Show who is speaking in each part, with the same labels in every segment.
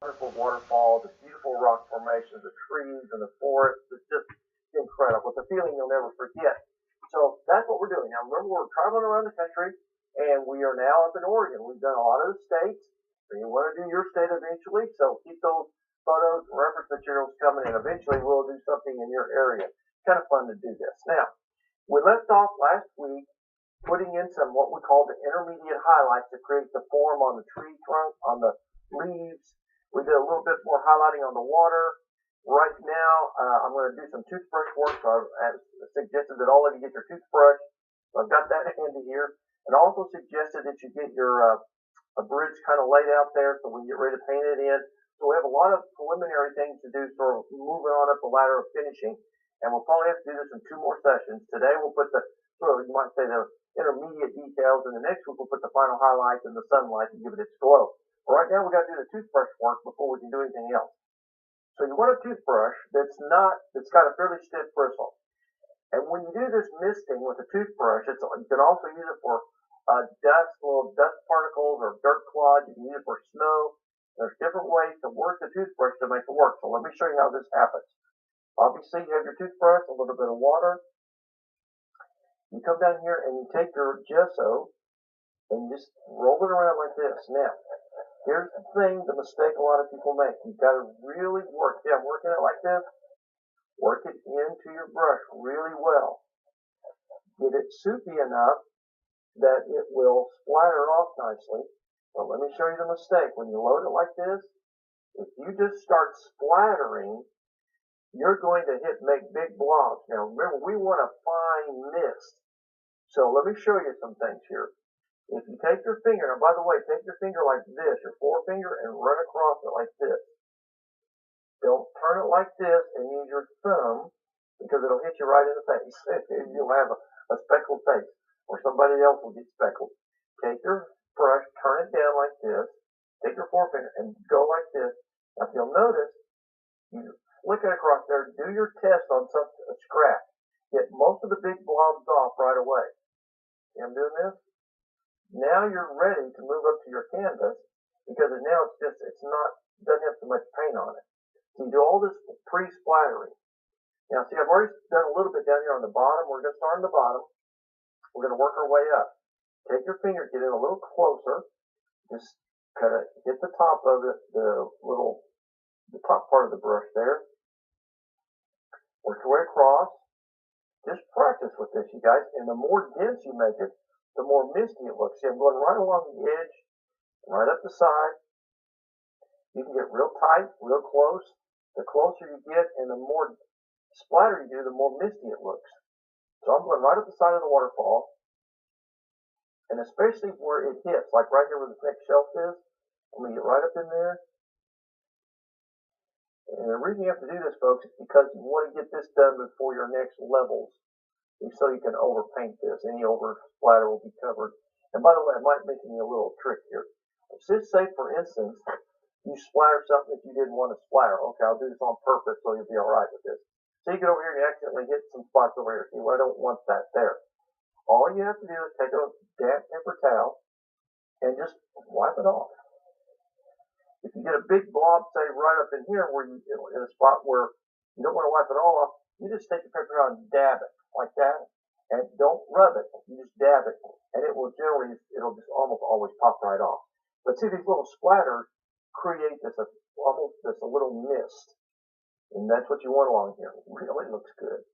Speaker 1: wonderful waterfall, this beautiful rock formation, the trees and the forest. It's just incredible. It's a feeling you'll never forget. So that's what we're doing. Now remember, we're traveling around the country and we are now up in Oregon. We've done a lot of the states. So you want to do your state eventually. So keep those photos and reference materials coming in. Eventually we'll do something in your area. It's kind of fun to do this. Now, we left off last week putting in some what we call the intermediate highlights to create the form on the tree trunk, on the leaves. We did a little bit more highlighting on the water. Right now, I'm going to do some toothbrush work, so I've suggested that all of you get your toothbrush. So I've got that handy here. And also suggested that you get your a bridge kind of laid out there so we can get ready to paint it in. So we have a lot of preliminary things to do, sort of moving on up the ladder of finishing. And we'll probably have to do this in 2 more sessions. Today we'll put the, sort of, you might say, the intermediate details, and the next week we'll put the final highlights and the sunlight and give it its glow. But right now we've got to do the toothbrush work before we can do anything else. So you want a toothbrush that's got a fairly stiff bristle. And when you do this misting with a toothbrush, you can also use it for little dust particles or dirt clods. You can use it for snow. There's different ways to work the toothbrush to make it work. So let me show you how this happens. Obviously, you have your toothbrush, a little bit of water. You come down here and you take your gesso and you just roll it around like this. Now, here's the mistake a lot of people make. You've got to really work. See, I'm working it like this. Work it into your brush really well. Get it soupy enough that it will splatter off nicely. But let me show you the mistake. When you load it like this, if you just start splattering, you're going to make big blobs. Now remember, we want a fine mist. So let me show you some things here. If you take your finger, and by the way, take your finger like this, your forefinger, and run across it like this. Don't turn it like this and use your thumb, because it'll hit you right in the face. You'll have a speckled face, or somebody else will get speckled. Take your brush, turn it down like this, take your forefinger, and go like this. Now if you'll notice, you flick it across there, do your test on a scratch. Get most of the big blobs off right away. See, I'm doing this. Now you're ready to move up to your canvas, because now doesn't have so much paint on it. So you do all this pre-splattering. Now see, I've already done a little bit down here on the bottom. We're going to start on the bottom. We're going to work our way up. Take your finger, get in a little closer. Just kind of hit the top of it, the top part of the brush there. Work your way across. Just practice with this, you guys. And the more dense you make it, the more misty it looks. See, I'm going right along the edge, right up the side. You can get real tight, real close. The closer you get and the more splatter you do, the more misty it looks. So I'm going right up the side of the waterfall. And especially where it hits, like right here where the next shelf is. I'm going to get right up in there. And the reason you have to do this, folks, is because you want to get this done before your next levels, so you can overpaint this. Any over splatter will be covered. And by the way, I might make you a little trick here. Let's say, for instance, you splatter something that you didn't want to splatter. Okay, I'll do this on purpose so you'll be all right with this. So you get over here and you accidentally hit some spots over here. See, well, I don't want that there. All you have to do is take a damp paper towel and just wipe it off. If you get a big blob, say right up in here, where in a spot where you don't want to wipe it all off, you just take the paper towel and dab it like that, and don't rub it. You just dab it, and it'll just almost always pop right off. But see, these little splatters create almost a little mist, and that's what you want along here. It really looks good.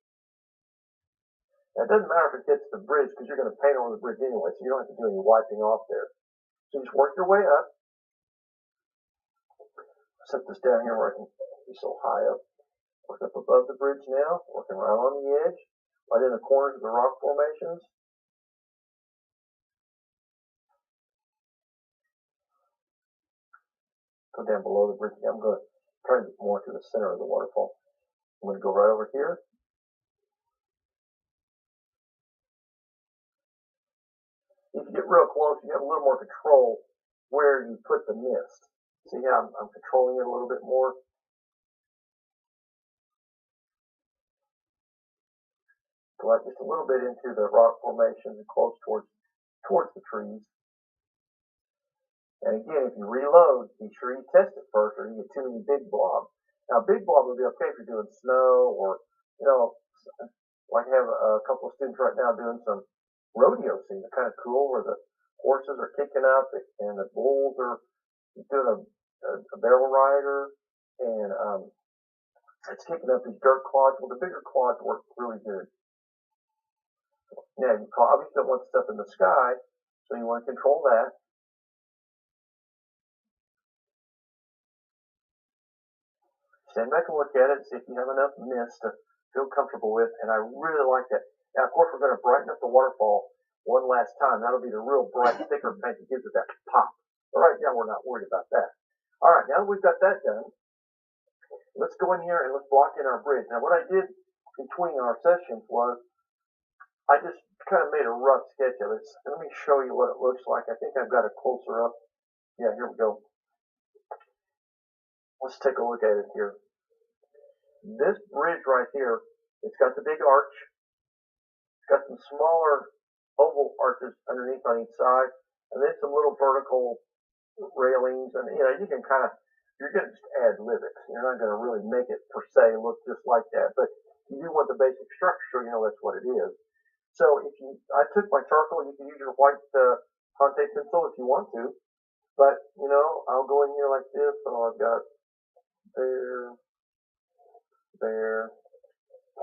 Speaker 1: Now, it doesn't matter if it hits the bridge, because you're going to paint over the bridge anyway, so you don't have to do any wiping off there. So just work your way up. Set this down here where I can be so high up. Work up above the bridge now, working right on the edge, right in the corners of the rock formations. Go down below the bridge. I'm going to try to get more to the center of the waterfall. I'm going to go right over here. If you get real close, you have a little more control where you put the mist. See how I'm controlling it a little bit more? Go out just a little bit into the rock formations and close towards the trees. And again, if you reload, be sure you test it first, or you get too many big blobs. Now, big blob would be okay if you're doing snow, or you know, like I have a couple of students right now doing some rodeo scenes. They're kind of cool, where the horses are kicking up and the bulls are doing a barrel rider, and it's kicking up these dirt clods. Well, the bigger clods work really good. Now, you obviously don't want stuff in the sky, so you want to control that. Stand back and look at it, see if you have enough mist to feel comfortable with, and I really like that. Now, of course, we're going to brighten up the waterfall one last time. That'll be the real bright, thicker paint that gives it that pop. But right now, we're not worried about that. All right, now that we've got that done, let's go in here and let's block in our bridge. Now, what I did between our sessions was I just kind of made a rough sketch of it. Let me show you what it looks like. I think I've got a closer up. Yeah, here we go. Let's take a look at it here. This bridge right here, it's got the big arch. It's got some smaller oval arches underneath on each side, and then some little vertical railings. And you can kind of, you're going to just add libbits. You're not going to really make it per se look just like that, but you do want the basic structure, so that's what it is. So I took my charcoal. You can use your white Conte pencil if you want to, but I'll go in here like this. So I've got there.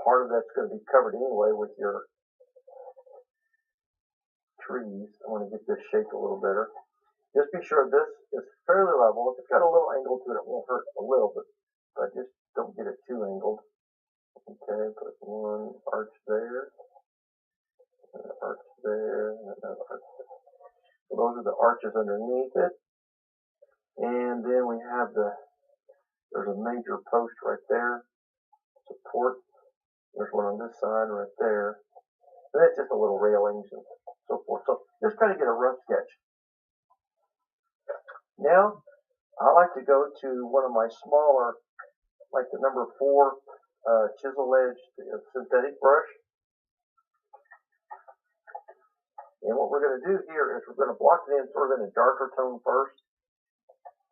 Speaker 1: Part of that's going to be covered anyway with your trees. I want to get this shaped a little better. Just be sure this is fairly level. If it's got a little angle to it, it won't hurt a little bit, but just don't get it too angled. Okay, put one arch there, an arch there, and another arch there. So those are the arches underneath it. And then we have there's a major post right there, support. There's one on this side right there. And it's just a little railings and so forth. So just kind of get a rough sketch. Now, I like to go to one of my smaller, like the number 4 chisel edge synthetic brush. And what we're going to do here is we're going to block it in sort of in a darker tone first.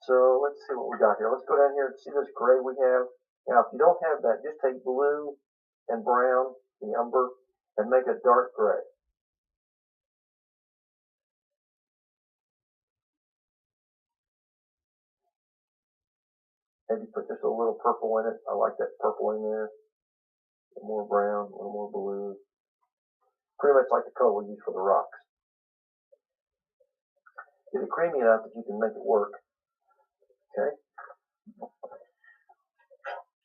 Speaker 1: So let's see what we got here. Let's go down here and see this gray we have. Now, if you don't have that, just take blue and brown, the umber, and make a dark gray. Maybe put just a little purple in it. I like that purple in there. A little more brown, a little more blue. Pretty much like the color we use for the rocks. Get it creamy enough that you can make it work. Okay.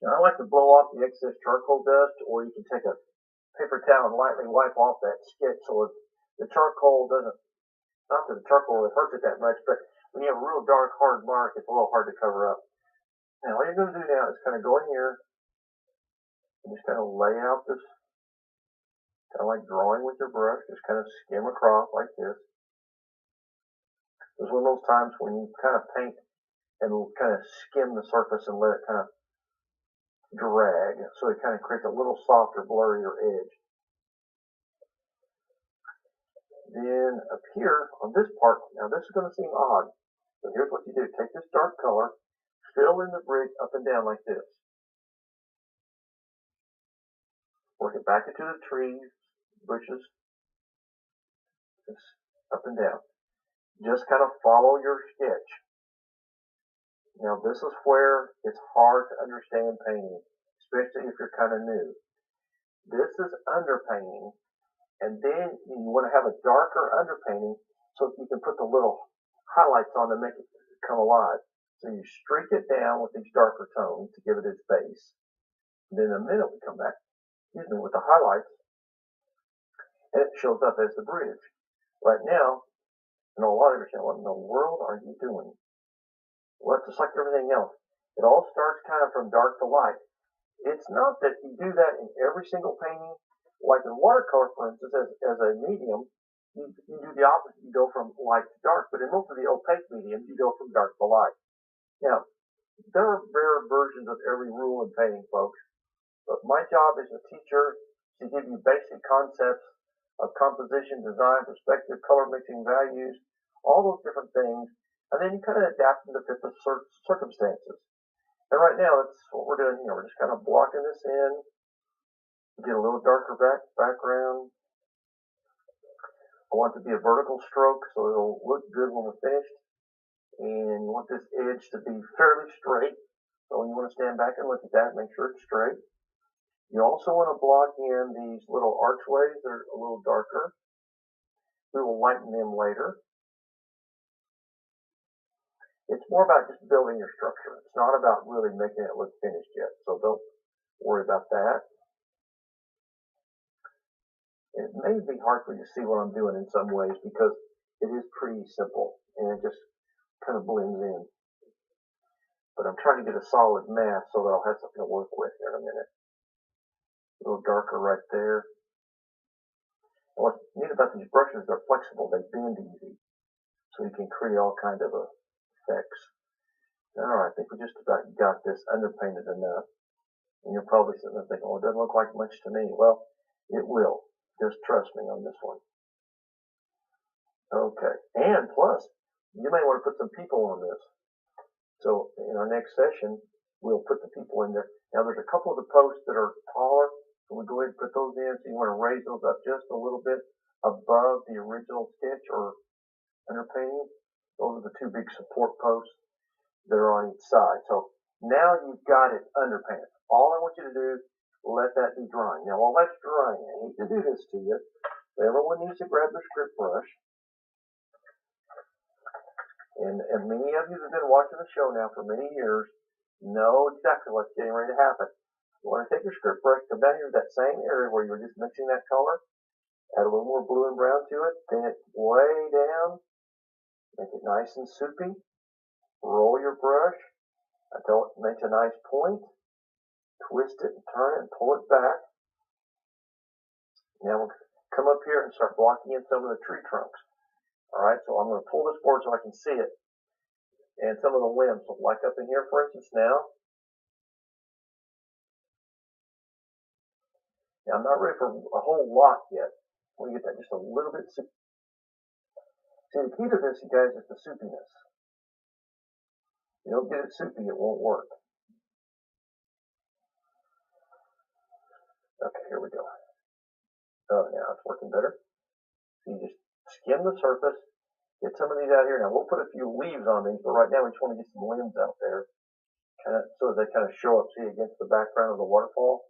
Speaker 1: Now, I like to blow off the excess charcoal dust, or you can take a paper towel and lightly wipe off that sketch so the charcoal doesn't, not that the charcoal really hurts it that much, but when you have a real dark, hard mark, it's a little hard to cover up. Now, all you're going to do now is kind of go in here and just kind of lay out this, kind of like drawing with your brush, just kind of skim across like this. This is one of those times when you kind of paint and kind of skim the surface and let it kind of drag, so it kind of creates a little softer, blurrier edge. Then up here on this part, now this is going to seem odd, so here's what you do. Take this dark color, fill in the bridge up and down like this. Work it back into the trees, bushes, just up and down. Just kind of follow your sketch. Now this is where it's hard to understand painting, especially if you're kind of new. This is underpainting, and then you want to have a darker underpainting so that you can put the little highlights on to make it come alive. So you streak it down with these darker tones to give it its base. And then in a minute we come back, with the highlights, and it shows up as the bridge. Right now, a lot of you are saying, what in the world are you doing? Well, it's just like everything else. It all starts kind of from dark to light. It's not that you do that in every single painting. Like in watercolor, for instance, as a medium, you do the opposite. You go from light to dark. But in most of the opaque mediums, you go from dark to light. Now, there are rare versions of every rule in painting, folks. But my job as a teacher is to give you basic concepts of composition, design, perspective, color mixing, values, all those different things and then you kind of adapt them to fit the circumstances. And right now, that's what we're doing here. We're just kind of blocking this in, get a little darker background. I want it to be a vertical stroke so it'll look good when we're finished. And you want this edge to be fairly straight. So when you want to stand back and look at that, make sure it's straight. You also want to block in these little archways. They're a little darker. We will lighten them later. It's more about just building your structure. It's not about really making it look finished yet. So don't worry about that. It may be hard for you to see what I'm doing in some ways because it is pretty simple and it just kind of blends in. But I'm trying to get a solid mass so that I'll have something to work with here in a minute. A little darker right there. And what's neat about these brushes, they're flexible. They bend easy. So you can create all kinds of effects. Alright, I think we just about got this underpainted enough. And you're probably sitting there thinking, well, it doesn't look like much to me. Well, it will. Just trust me on this one. Okay. And plus, you may want to put some people on this. So in our next session, we'll put the people in there. Now there's a couple of the posts that are taller. So we'll go ahead and put those in. So you want to raise those up just a little bit above the original sketch or underpainting. Those are the two big support posts that are on each side. So now you've got it underpainted. All I want you to do, let that be drying. Now while that's drying, I hate to do this to you. Everyone needs to grab their script brush. And many of you that have been watching the show now for many years know exactly what's getting ready to happen. You want to take your script brush, come down here to that same area where you were just mixing that color, add a little more blue and brown to it, bend it way down, make it nice and soupy, roll your brush until it makes a nice point, twist it and turn it and pull it back. Now we'll come up here and start blocking in some of the tree trunks. Alright, so I'm going to pull this board so I can see it. And some of the limbs, so like up in here for instance now. Now I'm not ready for a whole lot yet. I want to get that just a little bit soupy. See, the key to this, you guys, is the soupiness. If you don't get it soupy, it won't work. Okay, here we go. Oh, now it's working better. So you just skim the surface, get some of these out here. Now we'll put a few leaves on these, but right now we just want to get some limbs out there, kind of so that they kind of show up, see, against the background of the waterfall.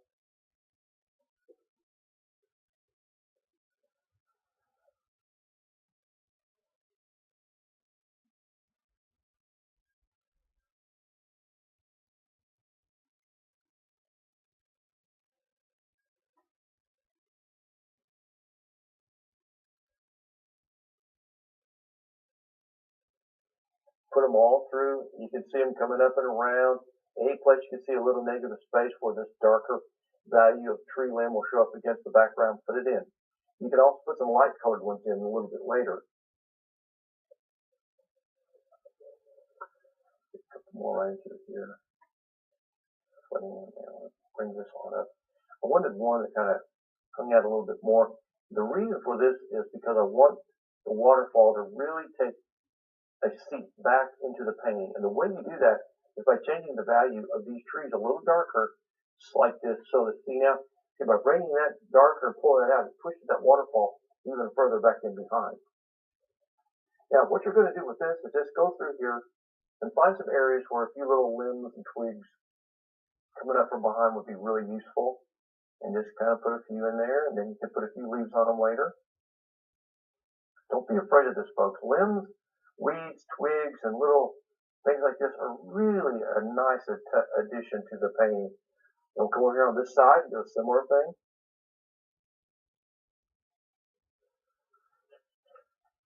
Speaker 1: Put them all through. You can see them coming up and around. Any place you can see a little negative space where this darker value of tree limb will show up against the background, put it in. You can also put some light colored ones in a little bit later. Put some more right into here. Let's bring this one up. I wanted one that kind of hung out a little bit more. The reason for this is because I want the waterfall to really take a seep back into the painting. And the way you do that is by changing the value of these trees a little darker, just like this, so that, see now, see, by bringing that darker and pulling it out, it pushes that waterfall even further back in behind. Now, what you're going to do with this is just go through here and find some areas where a few little limbs and twigs coming up from behind would be really useful. And just kind of put a few in there, and then you can put a few leaves on them later. Don't be afraid of this, folks. Limbs, weeds, twigs, and little things like this are really a nice addition to the painting. We'll go over here on this side and do a similar thing.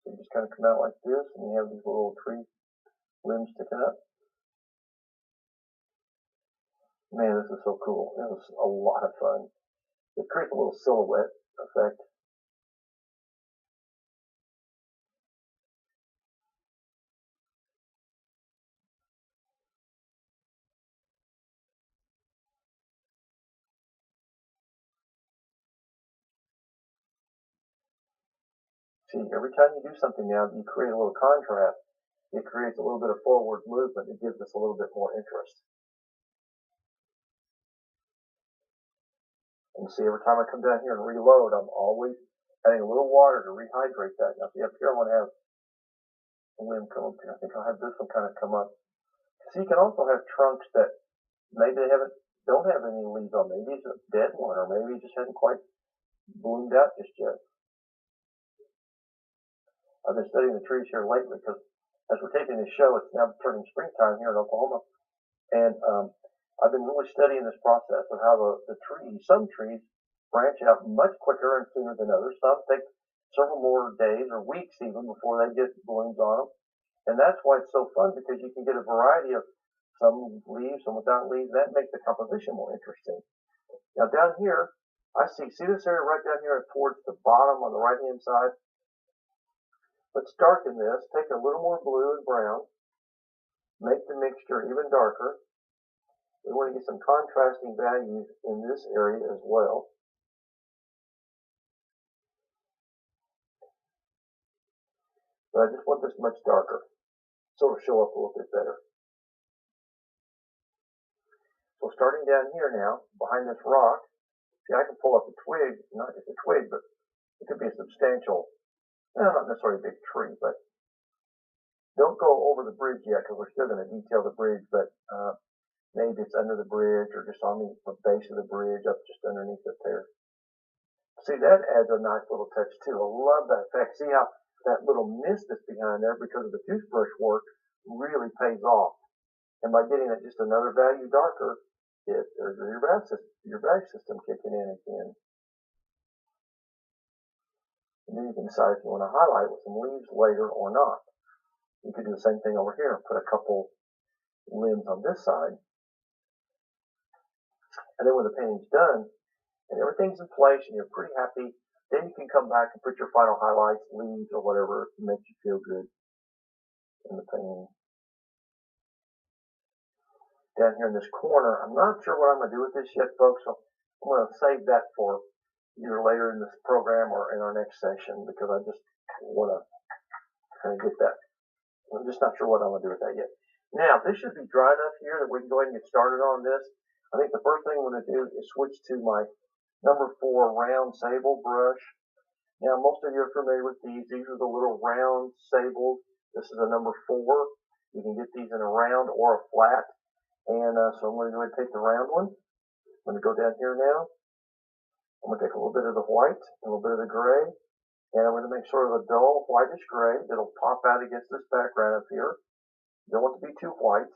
Speaker 1: So you just kind of come out like this, and you have these little tree limbs sticking up. Man, this is so cool. It was a lot of fun. It creates a little silhouette effect. See, every time you do something now, you create a little contrast. it creates a little bit of forward movement. It gives us a little bit more interest. And see, every time I come down here and reload, I'm always adding a little water to rehydrate that. Now, see, up here I want to have a limb come up here. I think I'll have this one kind of come up. So you can also have trunks that maybe they don't have any leaves on. Maybe it's a dead one, or maybe it just hasn't quite bloomed out just yet. I've been studying the trees here lately because as we're taping this show, it's now turning springtime here in Oklahoma. And I've been really studying this process of how the trees, some trees branch out much quicker and sooner than others. Some take several more days or weeks even before they get blooms on them. And that's why it's so fun, because you can get a variety of some leaves, some without leaves. That makes the composition more interesting. Now down here, I see this area right down here towards the bottom on the right hand side. Let's darken this, take a little more blue and brown, make the mixture even darker. We want to get some contrasting values in this area as well. But I just want this much darker, so it'll show up a little bit better. So starting down here now, behind this rock, see, I can pull up a twig, not just a twig, but it could be a substantial, not necessarily a big tree, but don't go over the bridge yet, because we're still going to detail the bridge, but maybe it's under the bridge or just on the base of the bridge, up just underneath it there. See, that adds a nice little touch too. I love that effect. See how that little mist that's behind there, because of the toothbrush work, really pays off. And by getting it just another value darker, there's your value system kicking in again. And then you can decide if you want to highlight with some leaves later or not. You could do the same thing over here and put a couple limbs on this side. And then when the painting's done and everything's in place and you're pretty happy, then you can come back and put your final highlights, leaves, or whatever makes you feel good in the painting. Down here in this corner, I'm not sure what I'm going to do with this yet, folks, so I'm going to save that for either later in this program or in our next session, because I just want to kind of get that. I'm just not sure what I'm going to do with that yet. Now, this should be dry enough here that we can go ahead and get started on this. I think the first thing I'm going to do is switch to my number 4 round sable brush. Now, most of you are familiar with these. These are the little round sables. This is a number 4. You can get these in a round or a flat. And so I'm going to go ahead and take the round one. I'm going to go down here now. I'm going to take a little bit of the white, a little bit of the gray, and I'm going to make sort of a dull whitish gray that'll pop out against this background up here. You don't want it to be too white.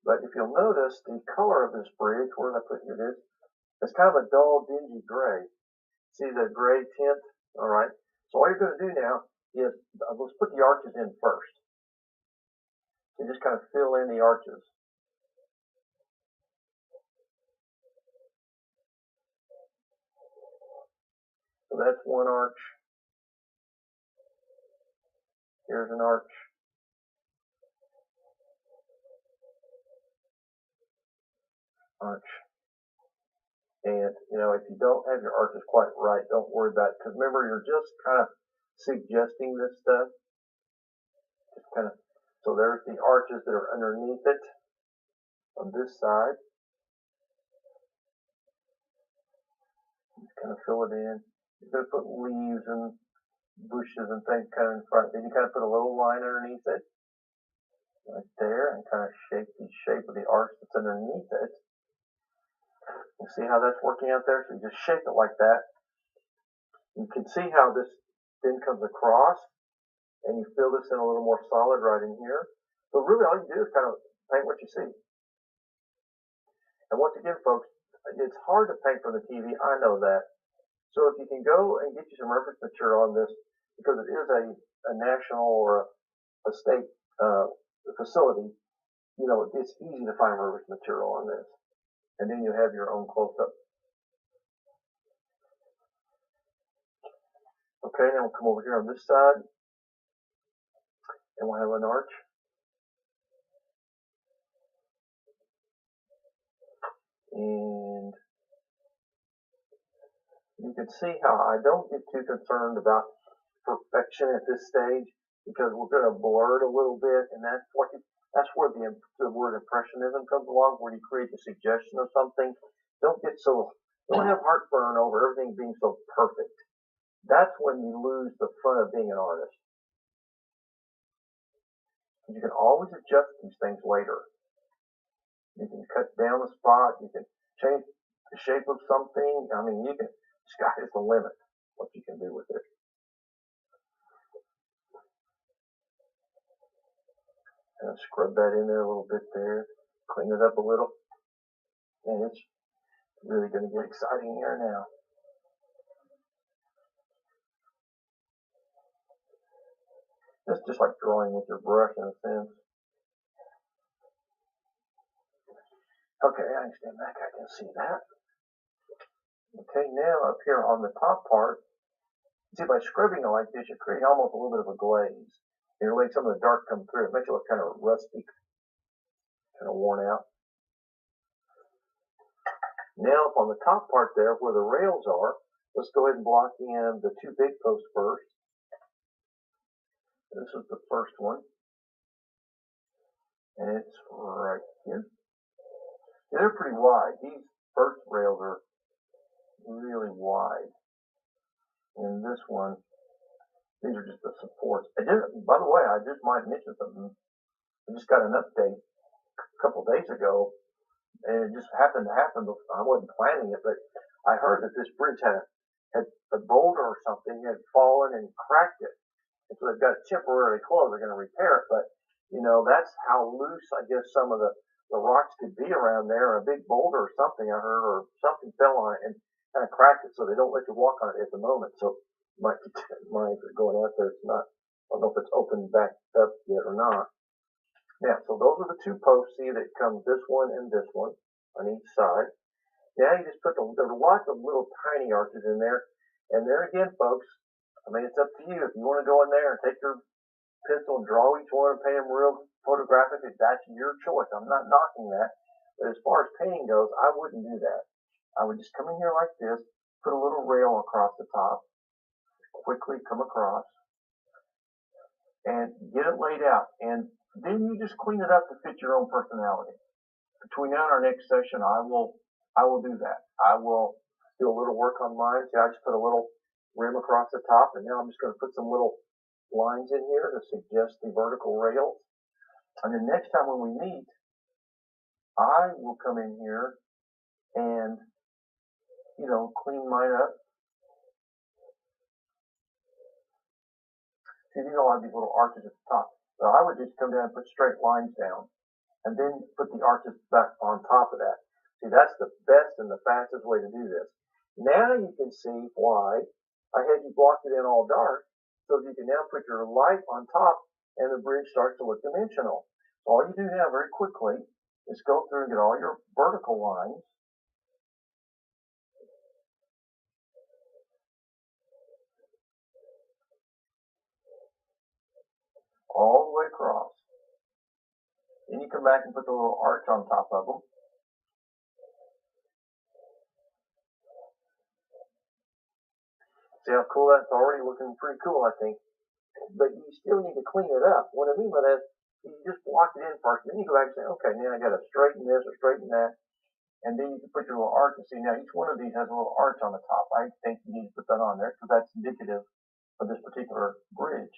Speaker 1: But if you'll notice, the color of this bridge, where did I put here it is, it's kind of a dull, dingy gray. See the gray tint? All right. So all you're going to do now is, let's put the arches in first. So just kind of fill in the arches. So that's one arch. Here's an arch. Arch. And, if you don't have your arches quite right, don't worry about it. Because remember, you're just kind of suggesting this stuff. Just kind of, so there's the arches that are underneath it on this side. Just kind of fill it in. You're going to put leaves and bushes and things kind of in front. Then you kind of put a little line underneath it. Right there. And kind of shape the shape of the arch that's underneath it. You see how that's working out there? So you just shape it like that. You can see how this then comes across, and you fill this in a little more solid right in here. So really all you do is kind of paint what you see. And once again, folks, it's hard to paint from the TV. I know that. So if you can go and get you some reference material on this, because it is a national or a state facility, it's easy to find reference material on this. And then you have your own close-up. Okay, now we'll come over here on this side, and we'll have an arch. And you can see how I don't get too concerned about perfection at this stage. because we're going to blur it a little bit, and that's where the word impressionism comes along, where you create the suggestion of something. Don't have heartburn over everything being so perfect. That's when you lose the fun of being an artist. You can always adjust these things later. You can cut down the spot. You can change the shape of something. I mean, sky is the limit, what you can do with it. And scrub that in there a little bit there. Clean it up a little. And it's really going to get exciting here now. It's just like drawing with your brush in a sense. Okay, I can stand back. I can see that. Okay, now up here on the top part, see, by scrubbing it like this, you create almost a little bit of a glaze. You're letting some of the dark come through. It makes it look kind of rusty, kind of worn out. Now, up on the top part there, where the rails are, let's go ahead and block in the two big posts first. This is the first one, and it's right here. Yeah, they're pretty wide. These first rails are really wide. And this one, these are just the supports. By the way, I just might mention something. I just got an update a couple of days ago, and it just happened to happen. I wasn't planning it, but I heard that this bridge had a boulder or something had fallen and cracked it. And so they've got it temporarily closed. They're going to repair it, but that's how loose I guess some of the rocks could be around there. A big boulder or something I heard, or something fell on it and kind of cracked it, so they don't let you walk on it at the moment. So you might keep that in mind if you're going out there. It's not. I don't know if it's opened back up yet or not. Now, so those are the two posts. See that comes this one and this one on each side. Now you just there's lots of little tiny arches in there, and there again, folks. I mean, it's up to you. If you want to go in there and take your pencil and draw each one and paint them real photographically, that's your choice. I'm not knocking that. But as far as painting goes, I wouldn't do that. I would just come in here like this, put a little rail across the top, quickly come across, and get it laid out. And then you just clean it up to fit your own personality. Between now and our next session, I will do that. I will do a little work on mine. See, I just put a little rim across the top, and now I'm just going to put some little lines in here to suggest the vertical rails. And then next time when we meet, I will come in here and clean mine up. See, these all have these little arches at the top. So I would just come down and put straight lines down, and then put the arches back on top of that. See, that's the best and the fastest way to do this. Now you can see why I had you block it in all dark, so you can now put your light on top, and the bridge starts to look dimensional. So all you do now very quickly is go through and get all your vertical lines. All the way across. Then you come back and put the little arch on top of them. See how cool that's already looking pretty cool, I think. But you still need to clean it up. What I mean by that, you just block it in first, then you go back and say, okay, now I got to straighten this or straighten that. And then you can put your little arch and see, now each one of these has a little arch on the top. I think you need to put that on there because that's indicative of this particular bridge.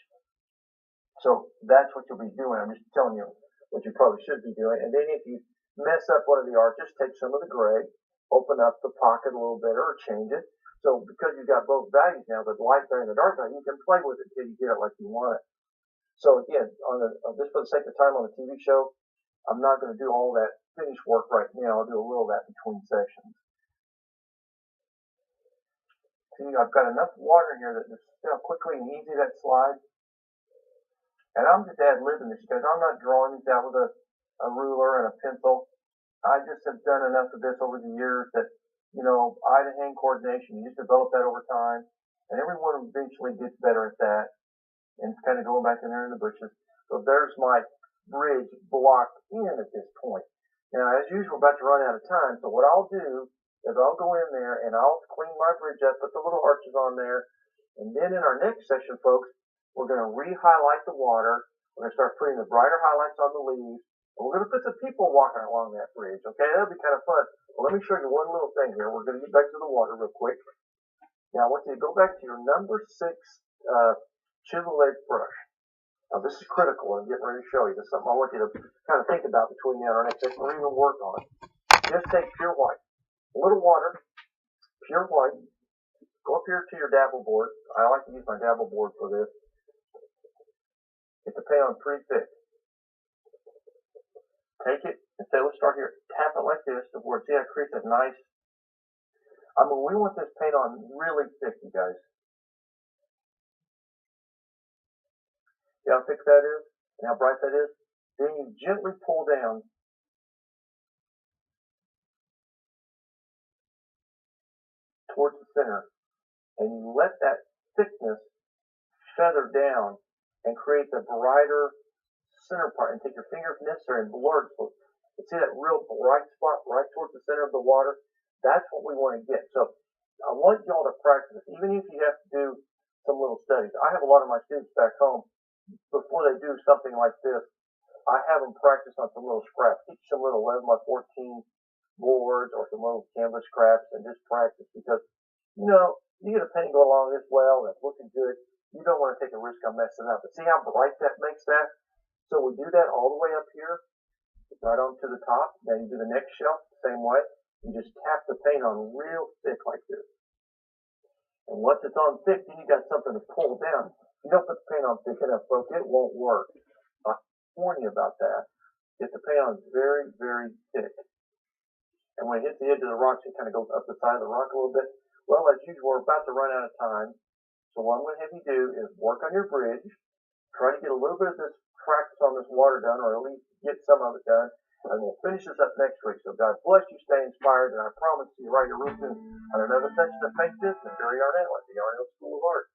Speaker 1: So that's what you'll be doing. I'm just telling you what you probably should be doing. And then if you mess up one of the arches, take some of the gray, open up the pocket a little bit or change it. So because you've got both values now, the light value and the dark value, you can play with it until you get it like you want it. So again, just for the sake of time on the TV show, I'm not going to do all that finished work right now. I'll do a little of that between sessions. See, I've got enough water here that just see how quickly and easy that slides. And I'm just ad-libbing this because I'm not drawing these out with a ruler and a pencil. I just have done enough of this over the years that, eye-to-hand coordination, you just develop that over time. And everyone eventually gets better at that. And it's kind of going back in there in the bushes. So there's my bridge blocked in at this point. Now, as usual, we're about to run out of time. So what I'll do is I'll go in there and I'll clean my bridge up, put the little arches on there. And then in our next session, folks, We're going to re-highlight the water. We're going to start putting the brighter highlights on the leaves. And we're going to put some people walking along that bridge, okay? That'll be kind of fun. Well, let me show you one little thing here. We're going to get back to the water real quick. Now, I want you to go back to your number 6 chisel edge brush. Now, this is critical. I'm getting ready to show you. This is something I want you to kind of think about between now and our next session or even work on. Just take pure white. A little water, pure white. Go up here to your dabble board. I like to use my dabble board for this. Get the paint on pretty thick. Take it and say, let's start here. Tap it like this to where see how it creates a nice. I mean, we want this paint on really thick, you guys. See how thick that is and how bright that is? Then you gently pull down towards the center and you let that thickness feather down and create the brighter center part, and take your finger if necessary and blur it. So you see that real bright spot right towards the center of the water? That's what we want to get. So I want y'all to practice this, even if you have to do some little studies. I have a lot of my students back home, before they do something like this, I have them practice on some little scraps. Teach some little 11 by 14 boards or some little canvas scraps and just practice, because, you know, you get a paint going along this well, that's looking good. You don't want to take a risk on messing up. But see how bright that makes that? So we do that all the way up here, right on to the top. Now you do the next shelf the same way. You just tap the paint on real thick like this. And once it's on thick, then you got something to pull down. If you don't put the paint on thick enough, folks, it won't work. I warn you about that. Get the paint on very, very thick. And when it hits the edge of the rocks, it kind of goes up the side of the rock a little bit. Well, as usual, we're about to run out of time. So what I'm going to have you do is work on your bridge. Try to get a little bit of this practice on this water done, or at least get some of it done. And we'll finish this up next week. So God bless you, stay inspired, and I promise to see you right here real soon on another session of Paint This and Jerry Arnett at the Arnett School of Art.